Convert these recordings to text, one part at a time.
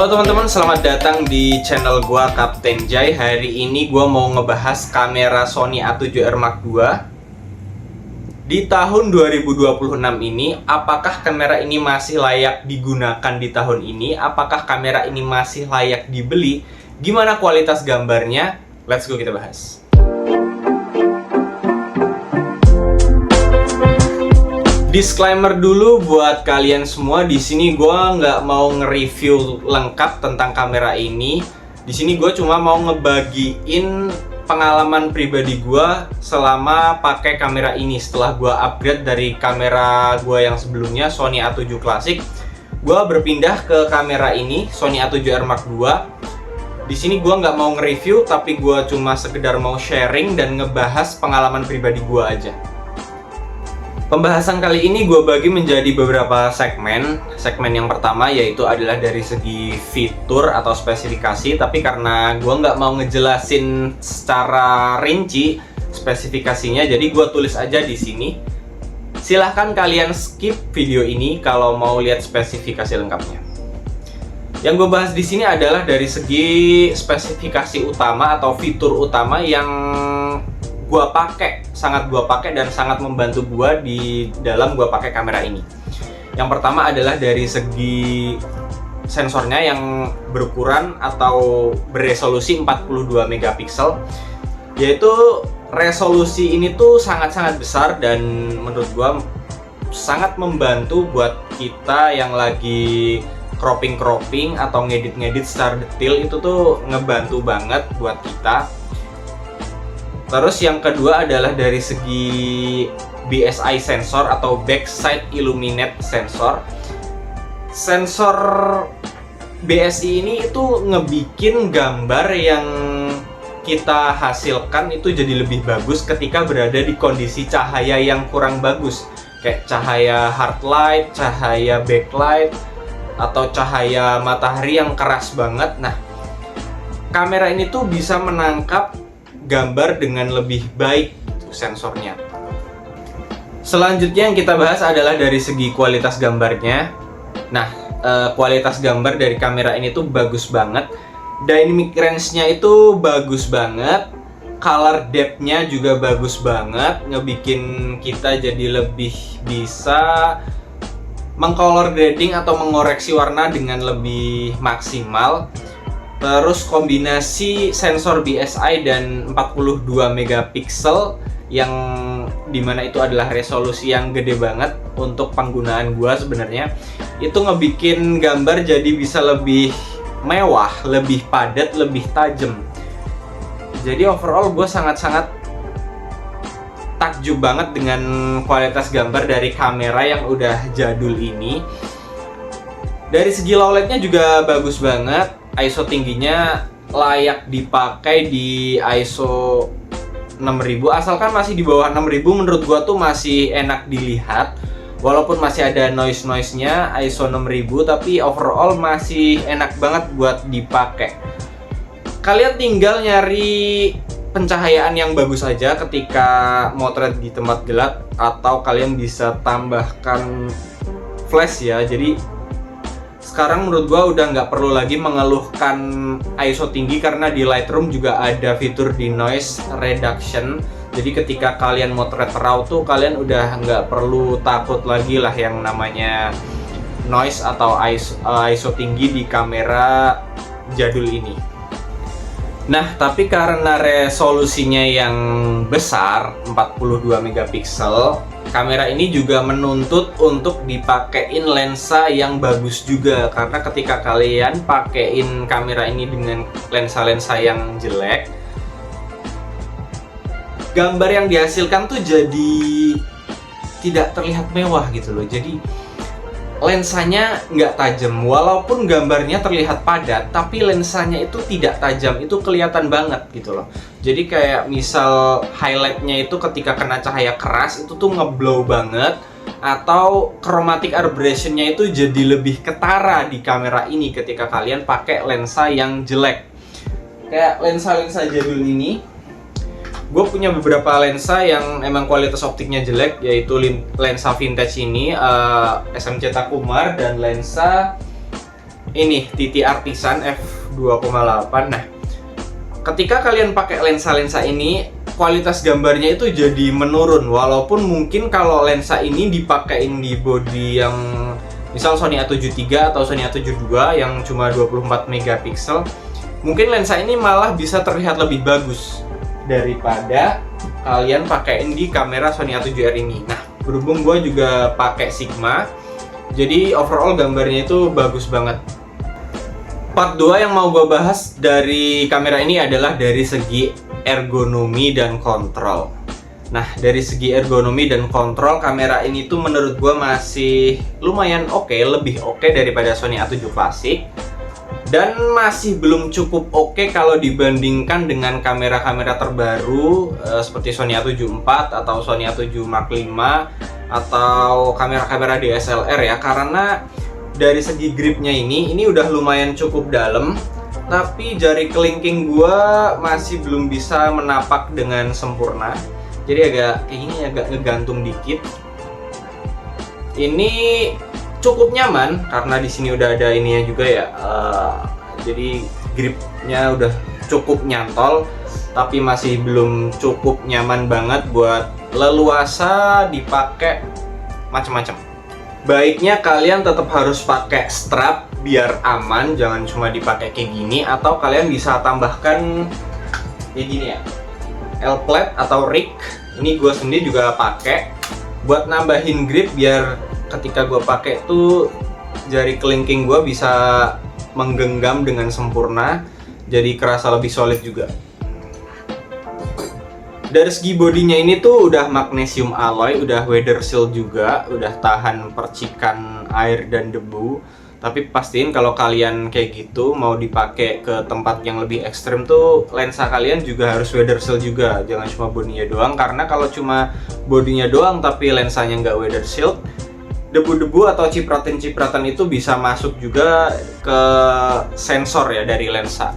Halo teman-teman, selamat datang di channel gua Kapten Jai. Hari ini gua mau ngebahas kamera Sony A7R Mark II. Di tahun 2026 ini, apakah kamera ini masih layak digunakan di tahun ini? Apakah kamera ini masih layak dibeli? Gimana kualitas gambarnya? Let's go kita bahas. Disclaimer dulu buat kalian semua, di sini gue nggak mau nge-review lengkap tentang kamera ini. Di sini gue cuma mau ngebagiin pengalaman pribadi gue selama pakai kamera ini. Setelah gue upgrade dari kamera gue yang sebelumnya, Sony A7 Classic, gue berpindah ke kamera ini, Sony A7R Mark II. Di sini gue nggak mau nge-review, tapi gue cuma sekedar mau sharing dan ngebahas pengalaman pribadi gue aja. Pembahasan kali ini gue bagi menjadi beberapa segmen. Segmen yang pertama yaitu adalah dari segi fitur atau spesifikasi, tapi karena gue nggak mau ngejelasin secara rinci spesifikasinya, jadi gue tulis aja di sini. Silahkan kalian skip video ini kalau mau lihat spesifikasi lengkapnya. Yang gue bahas di sini adalah dari segi spesifikasi utama atau fitur utama yang sangat gue pakai dan sangat membantu gue di dalam gue pakai kamera ini. Yang pertama adalah dari segi sensornya yang berukuran atau beresolusi 42 megapiksel, yaitu resolusi ini tuh sangat-sangat besar dan menurut gue sangat membantu buat kita yang lagi cropping atau ngedit secara detail. Itu tuh ngebantu banget buat kita. Terus yang kedua adalah dari segi BSI sensor atau backside illuminate sensor. Sensor BSI ini itu ngebikin gambar yang kita hasilkan itu jadi lebih bagus ketika berada di kondisi cahaya yang kurang bagus, kayak cahaya hard light, cahaya backlight, atau cahaya matahari yang keras banget. Nah, kamera ini tuh bisa menangkap gambar dengan lebih baik sensornya. Selanjutnya yang kita bahas adalah dari segi kualitas gambarnya. Nah, kualitas gambar dari kamera ini tuh bagus banget. Dynamic range-nya itu bagus banget. Color depth-nya juga bagus banget, ngebikin kita jadi lebih bisa mengcolor grading atau mengoreksi warna dengan lebih maksimal. Terus kombinasi sensor BSI dan 42 megapiksel yang dimana itu adalah resolusi yang gede banget untuk penggunaan gua sebenarnya, itu ngebikin gambar jadi bisa lebih mewah, lebih padat, lebih tajam. Jadi overall gue sangat-sangat takjub banget dengan kualitas gambar dari kamera yang udah jadul ini. Dari segi low light-nya juga bagus banget. ISO tingginya layak dipakai di ISO 6000, asalkan masih di bawah 6000 menurut gua tuh masih enak dilihat. Walaupun masih ada noise-nya ISO 6000, tapi overall masih enak banget buat dipakai. Kalian tinggal nyari pencahayaan yang bagus aja ketika motret di tempat gelap, atau kalian bisa tambahkan flash ya. Jadi sekarang menurut gua udah nggak perlu lagi mengeluhkan ISO tinggi karena di Lightroom juga ada fitur di noise reduction. Jadi ketika kalian motret raw tuh kalian udah nggak perlu takut lagi lah yang namanya noise atau ISO tinggi di kamera jadul ini. Nah, tapi karena resolusinya yang besar 42 megapiksel, kamera ini juga menuntut untuk dipakein lensa yang bagus juga. Karena ketika kalian pakein kamera ini dengan lensa-lensa yang jelek, gambar yang dihasilkan tuh jadi tidak terlihat mewah gitu loh. Jadi lensanya nggak tajam, walaupun gambarnya terlihat padat, tapi lensanya itu tidak tajam, itu kelihatan banget gitu loh. Jadi kayak misal highlightnya itu ketika kena cahaya keras itu tuh ngeblow banget, atau chromatic aberrationnya itu jadi lebih ketara di kamera ini ketika kalian pakai lensa yang jelek. Kayak lensa-lensa jadul ini, gue punya beberapa lensa yang emang kualitas optiknya jelek, yaitu lensa vintage ini, SMC Takumar, dan lensa ini TT Artisan f2,8. Nah, ketika kalian pakai lensa-lensa ini, kualitas gambarnya itu jadi menurun. Walaupun mungkin kalau lensa ini dipakein di body yang misal Sony A7 III atau Sony A7 II yang cuma 24 megapiksel, mungkin lensa ini malah bisa terlihat lebih bagus daripada kalian pakein di kamera Sony A7R ini. Nah, berhubung gue juga pakai Sigma, jadi overall gambarnya itu bagus banget. Part 2 yang mau gue bahas dari kamera ini adalah dari segi ergonomi dan kontrol. Nah, dari segi ergonomi dan kontrol, kamera ini tuh menurut gue masih lumayan oke, lebih oke daripada Sony A7 Classic. Dan masih belum cukup oke kalau dibandingkan dengan kamera-kamera terbaru seperti Sony A7 IV atau Sony A7 Mark V atau kamera-kamera DSLR ya, karena dari segi gripnya ini udah lumayan cukup dalam, tapi jari kelingking gua masih belum bisa menapak dengan sempurna. Jadi agak kayak gini, agak ngegantung dikit. Ini cukup nyaman karena di sini udah ada ininya juga ya. Jadi gripnya udah cukup nyantol, tapi masih belum cukup nyaman banget buat leluasa dipakai macam-macam. Baiknya kalian tetap harus pakai strap biar aman, jangan cuma dipakai kayak gini, atau kalian bisa tambahkan kayak gini ya, L-plate atau rig. Ini gue sendiri juga pakai buat nambahin grip biar ketika gue pakai tuh jari kelingking gue bisa menggenggam dengan sempurna, jadi kerasa lebih solid juga. Dari segi bodinya ini tuh udah magnesium alloy, udah weather seal juga, udah tahan percikan air dan debu. Tapi pastiin kalau kalian kayak gitu mau dipakai ke tempat yang lebih ekstrim tuh lensa kalian juga harus weather seal juga, jangan cuma bodinya doang. Karena kalau cuma bodinya doang tapi lensanya nggak weather seal, debu-debu atau cipratan-cipratan itu bisa masuk juga ke sensor ya dari lensa.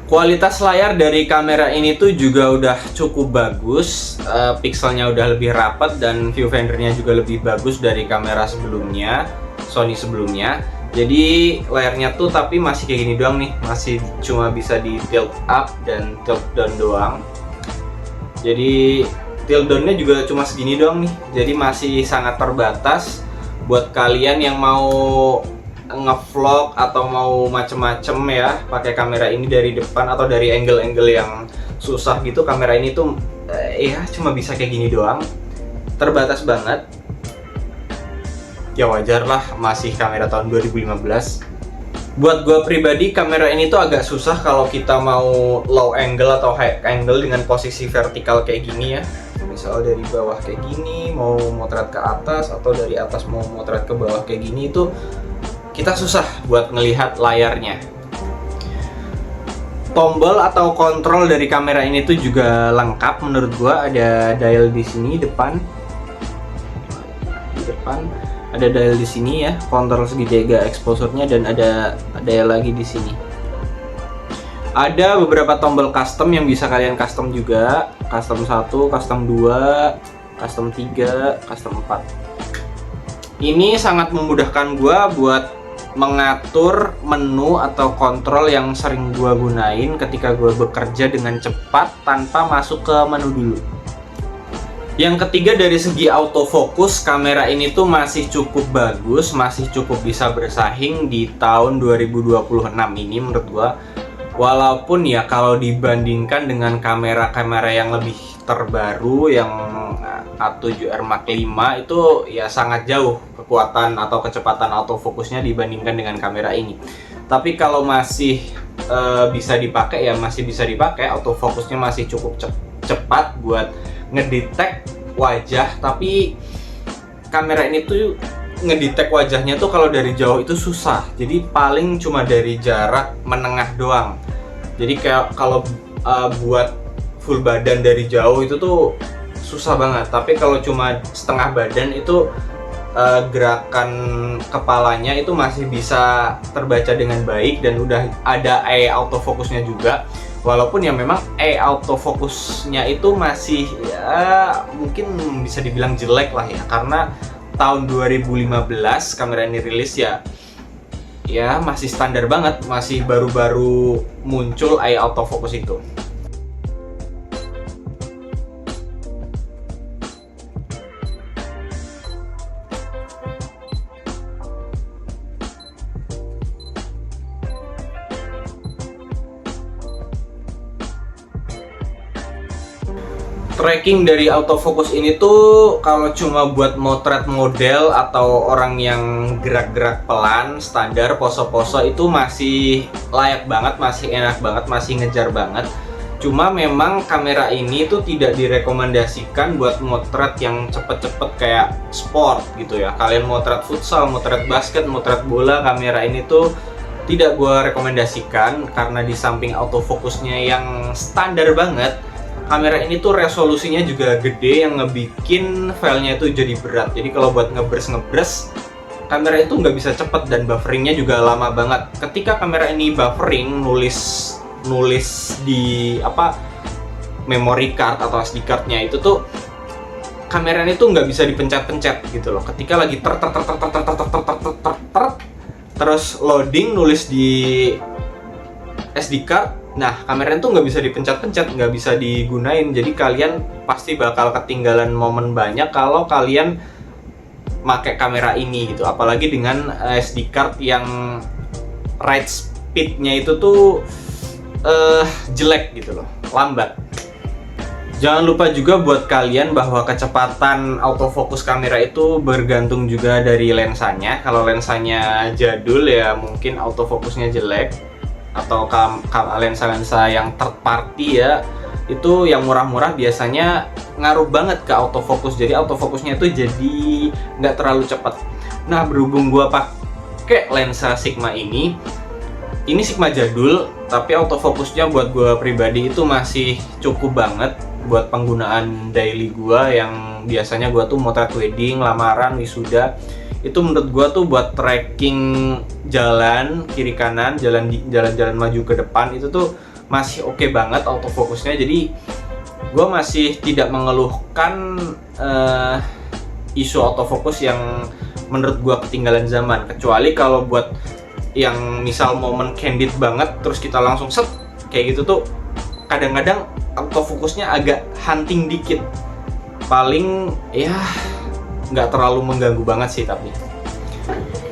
Kualitas layar dari kamera ini tuh juga udah cukup bagus, pixelnya udah lebih rapat dan viewfindernya juga lebih bagus dari kamera sebelumnya, Sony sebelumnya. Jadi layarnya tuh tapi masih kayak gini doang nih, masih cuma bisa di tilt up dan tilt down doang. Jadi tilt downnya juga cuma segini doang nih, jadi masih sangat terbatas buat kalian yang mau ngevlog atau mau macem-macem ya pakai kamera ini dari depan atau dari angle-angle yang susah gitu. Kamera ini tuh ya cuma bisa kayak gini doang, terbatas banget. Ya wajar lah, masih kamera tahun 2015. Buat gue pribadi, kamera ini tuh agak susah kalau kita mau low angle atau high angle dengan posisi vertikal kayak gini ya. Misal dari bawah kayak gini mau motret ke atas, atau dari atas mau motret ke bawah kayak gini, itu kita susah buat ngelihat layarnya. Tombol atau kontrol dari kamera ini tuh juga lengkap menurut gua. Ada dial di sini depan, ada dial di sini ya, kontrol segitiga exposure-nya, dan ada dial lagi di sini. Ada beberapa tombol custom yang bisa kalian custom juga, custom 1, custom 2, custom 3, custom 4. Ini sangat memudahkan gua buat mengatur menu atau kontrol yang sering gua gunain ketika gua bekerja dengan cepat tanpa masuk ke menu dulu. Yang ketiga, dari segi autofocus, kamera ini tuh masih cukup bagus, masih cukup bisa bersaing di tahun 2026 ini menurut gua. Walaupun ya kalau dibandingkan dengan kamera-kamera yang lebih terbaru yang A7R Mark V itu ya sangat jauh kekuatan atau kecepatan autofokusnya dibandingkan dengan kamera ini. Tapi kalau masih bisa dipakai ya masih bisa dipakai, autofokusnya masih cukup cepat buat ngedetect wajah. Tapi kamera ini tuh ngedetect wajahnya tuh kalau dari jauh itu susah, jadi paling cuma dari jarak menengah doang. Jadi kayak kalau buat full badan dari jauh itu tuh susah banget. Tapi kalau cuma setengah badan itu gerakan kepalanya itu masih bisa terbaca dengan baik, dan udah ada eye autofocusnya juga. Walaupun ya memang eye autofocusnya itu masih ya mungkin bisa dibilang jelek lah ya, karena tahun 2015 kamera ini rilis ya, ya masih standar banget, masih baru-baru muncul eye autofocus itu. Tracking dari autofocus ini tuh kalau cuma buat motret model atau orang yang gerak-gerak pelan, standar, pose-pose itu masih layak banget, masih enak banget, masih ngejar banget. Cuma memang kamera ini tuh tidak direkomendasikan buat motret yang cepet-cepet kayak sport gitu ya. Kalian motret futsal, motret basket, motret bola, kamera ini tuh tidak gua rekomendasikan karena di samping autofokusnya yang standar banget, kamera ini tuh resolusinya juga gede yang ngebikin filenya itu jadi berat. Jadi kalau buat ngebres kamera itu nggak bisa cepet dan bufferingnya juga lama banget. Ketika kamera ini buffering, nulis di memory card atau SD cardnya itu tuh kamera ini tuh nggak bisa dipencet-pencet gitu loh. Ketika lagi terus loading nulis di SD card, nah, kamera itu nggak bisa dipencet-pencet, nggak bisa digunain. Jadi kalian pasti bakal ketinggalan momen banyak kalau kalian pakai kamera ini gitu. Apalagi dengan SD card yang write speed-nya itu tuh jelek gitu loh, lambat. Jangan lupa juga buat kalian bahwa kecepatan autofocus kamera itu bergantung juga dari lensanya. Kalau lensanya jadul ya mungkin autofokusnya jelek. Atau lensa-lensa yang third party ya, itu yang murah-murah biasanya ngaruh banget ke autofocus. Jadi autofokusnya itu jadi nggak terlalu cepat. Nah, berhubung gua pakai lensa Sigma ini Sigma jadul, tapi autofokusnya buat gua pribadi itu masih cukup banget buat penggunaan daily gua yang biasanya gua tuh motret wedding, lamaran, wisuda. Itu menurut gua tuh buat tracking jalan kiri kanan, jalan-jalan maju ke depan itu tuh masih oke banget autofokusnya. Jadi gua masih tidak mengeluhkan isu autofokus yang menurut gua ketinggalan zaman, kecuali kalau buat yang misal momen candid banget terus kita langsung set kayak gitu tuh kadang-kadang autofokusnya agak hunting dikit. Paling ya nggak terlalu mengganggu banget sih. Tapi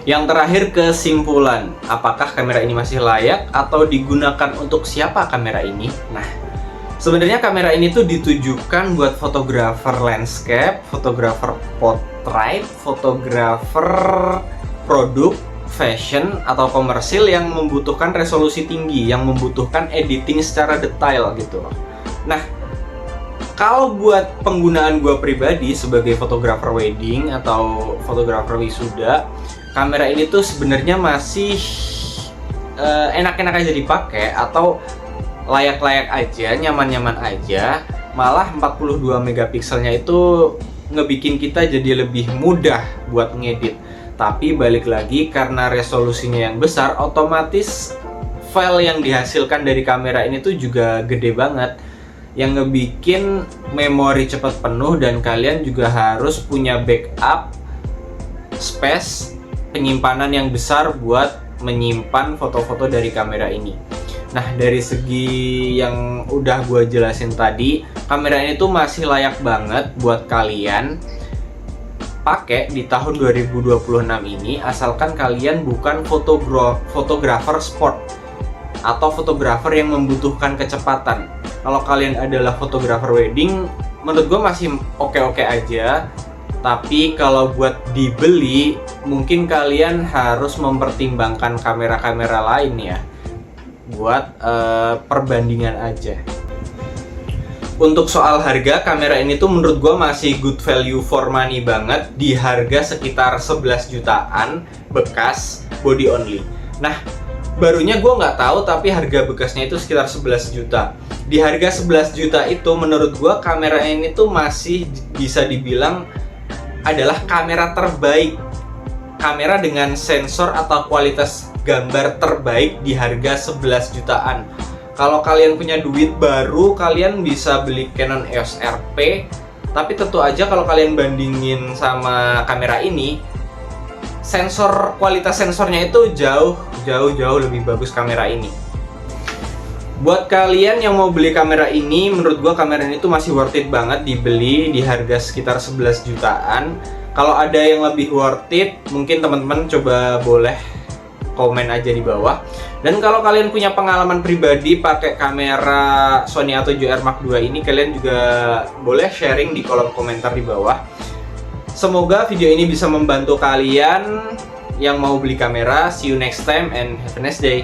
yang terakhir, kesimpulan, apakah kamera ini masih layak atau digunakan untuk siapa kamera ini? Nah, sebenarnya kamera ini tuh ditujukan buat fotografer landscape, fotografer portrait, fotografer produk, fashion atau komersil yang membutuhkan resolusi tinggi, yang membutuhkan editing secara detail gitu loh. Nah, kalau buat penggunaan gue pribadi sebagai fotografer wedding atau fotografer wisuda, kamera ini tuh sebenarnya masih enak-enak aja dipakai atau layak-layak aja, nyaman-nyaman aja. Malah 42 megapikselnya itu ngebikin kita jadi lebih mudah buat ngedit. Tapi balik lagi, karena resolusinya yang besar, otomatis file yang dihasilkan dari kamera ini tuh juga gede banget, yang ngebikin memori cepat penuh dan kalian juga harus punya backup space penyimpanan yang besar buat menyimpan foto-foto dari kamera ini. Nah, dari segi yang udah gue jelasin tadi, kamera ini tuh masih layak banget buat kalian pakai di tahun 2026 ini, asalkan kalian bukan fotografer sport atau fotografer yang membutuhkan kecepatan. Kalau kalian adalah fotografer wedding, menurut gue masih oke-oke aja. Tapi kalau buat dibeli, mungkin kalian harus mempertimbangkan kamera-kamera lain ya, buat perbandingan aja. Untuk soal harga, kamera ini tuh menurut gue masih good value for money banget, di harga sekitar 11 jutaan bekas body only. Nah, barunya gue nggak tahu, tapi harga bekasnya itu sekitar 11 juta. Di harga 11 juta itu menurut gue kamera ini tuh masih bisa dibilang adalah kamera terbaik, kamera dengan sensor atau kualitas gambar terbaik di harga 11 jutaan. Kalau kalian punya duit baru, kalian bisa beli Canon EOS RP. Tapi tentu aja kalau kalian bandingin sama kamera ini, kualitas sensornya itu jauh lebih bagus kamera ini. Buat kalian yang mau beli kamera ini, menurut gua kamera ini tuh masih worth it banget dibeli di harga sekitar 11 jutaan. Kalau ada yang lebih worth it, mungkin teman-teman coba boleh komen aja di bawah. Dan kalau kalian punya pengalaman pribadi pakai kamera Sony A7R Mark II ini, kalian juga boleh sharing di kolom komentar di bawah. Semoga video ini bisa membantu kalian yang mau beli kamera. See you next time and have a nice day.